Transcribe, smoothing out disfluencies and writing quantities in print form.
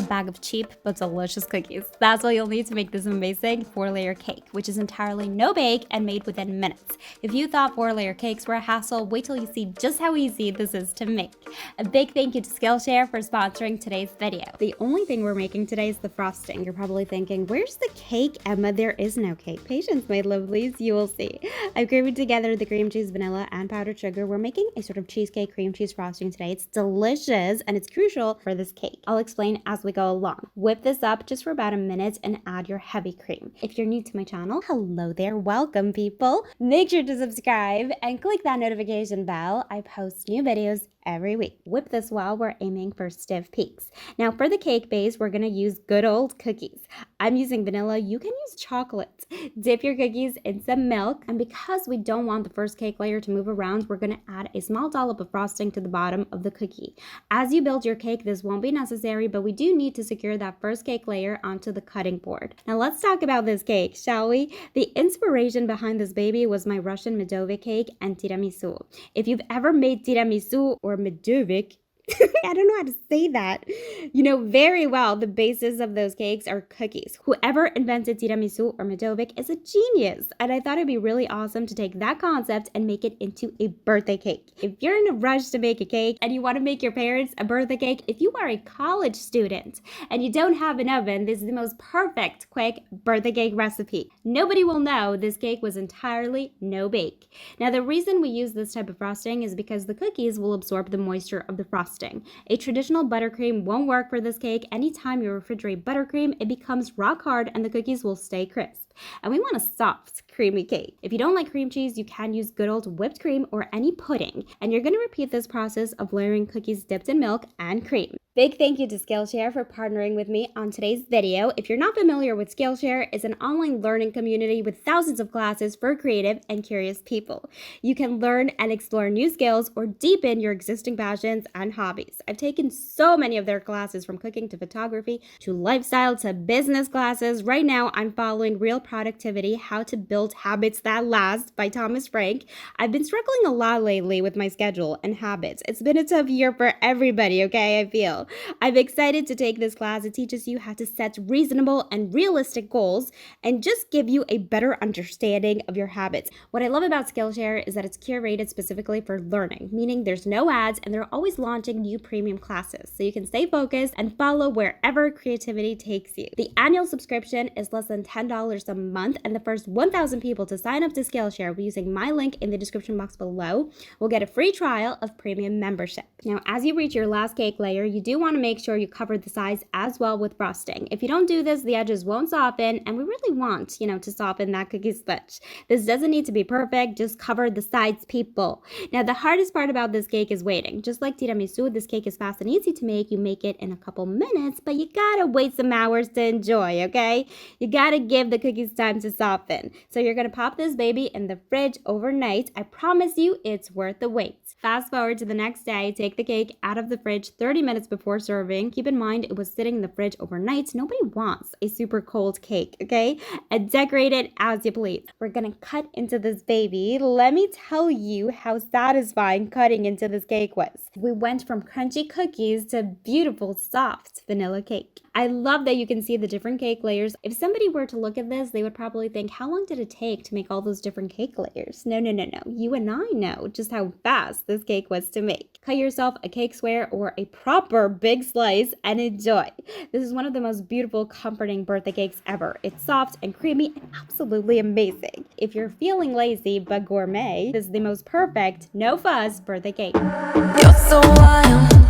bag of cheap but delicious cookies. That's all you'll need to make this amazing 4-layer cake, which is entirely no bake and made within minutes. If you thought 4-layer cakes were a hassle, wait till you see just how easy this is to make. A big thank you to Skillshare for sponsoring today's video. The only thing we're making today is the frosting. You're probably thinking, where's the cake, Emma? There is no cake. Patience, my lovelies, you will see. I've creamed together the cream cheese, vanilla, and powdered sugar. We're making a sort of cheesecake cream cheese frosting today. It's delicious and it's crucial for this cake. I'll explain as we go along. Whip this up just for about a minute and add your heavy cream. If you're new to my channel, hello there, welcome people. Make sure to subscribe and click that notification bell. I post new videos every week. Whip this while we're aiming for stiff peaks. Now for the cake base, we're gonna use good old cookies. I'm using vanilla, you can use chocolate. Dip your cookies in some milk, and because we don't want the first cake layer to move around, we're gonna add a small dollop of frosting to the bottom of the cookie. As you build your cake, this won't be necessary, but we do need to secure that first cake layer onto the cutting board. Now let's talk about this cake, shall we? The inspiration behind this baby was my Russian Medovik cake and tiramisu. If you've ever made tiramisu or Medovik, I don't know how to say that. You know very well the basis of those cakes are cookies. Whoever invented tiramisu or Medovik is a genius. And I thought it'd be really awesome to take that concept and make it into a birthday cake. If you're in a rush to make a cake and you want to make your parents a birthday cake, if you are a college student and you don't have an oven, this is the most perfect quick birthday cake recipe. Nobody will know this cake was entirely no bake. Now the reason we use this type of frosting is because the cookies will absorb the moisture of the frosting. A traditional buttercream won't work for this cake. Anytime you refrigerate buttercream, it becomes rock hard and the cookies will stay crisp. And we want a soft, creamy cake. If you don't like cream cheese, you can use good old whipped cream or any pudding. And you're going to repeat this process of layering cookies dipped in milk and cream. Big thank you to Skillshare for partnering with me on today's video. If you're not familiar with Skillshare, it's an online learning community with thousands of classes for creative and curious people. You can learn and explore new skills or deepen your existing passions and hobbies. I've taken so many of their classes, from cooking to photography to lifestyle to business classes. Right now, I'm following Real Productivity, How to Build Habits That Last by Thomas Frank. I've been struggling a lot lately with my schedule and habits. It's been a tough year for everybody, okay, I feel. I'm excited to take this class. It teaches you how to set reasonable and realistic goals and just give you a better understanding of your habits. What I love about Skillshare is that it's curated specifically for learning, meaning there's no ads and they're always launching new premium classes, so you can stay focused and follow wherever creativity takes you. The annual subscription is less than $10 a month, and the first 1,000 people to sign up to Skillshare using my link in the description box below will get a free trial of premium membership. Now, as you reach your last cake layer, you do want to make sure you cover the sides as well with frosting. If you don't do this, the edges won't soften, and we really want, to soften that cookie sponge. This doesn't need to be perfect, just cover the sides, people. Now, the hardest part about this cake is waiting. Just like tiramisu, this cake is fast and easy to make. You make it in a couple minutes, but you gotta wait some hours to enjoy, okay? You gotta give the cookies time to soften. So you're gonna pop this baby in the fridge overnight. I promise you, it's worth the wait. Fast forward to the next day, take the cake out of the fridge 30 minutes before serving. Keep in mind, it was sitting in the fridge overnight. Nobody wants a super cold cake, okay? And decorate it as you please. We're gonna cut into this baby. Let me tell you how satisfying cutting into this cake was. We went from crunchy cookies to beautiful, soft vanilla cake. I love that you can see the different cake layers. If somebody were to look at this, they would probably think, how long did it take to make all those different cake layers? No. You and I know just how fast this cake was to make. Cut yourself a cake square or a proper big slice and enjoy. This is one of the most beautiful, comforting birthday cakes ever. It's soft and creamy and absolutely amazing. If you're feeling lazy but gourmet, this is the most perfect, no fuss birthday cake. You're so wild.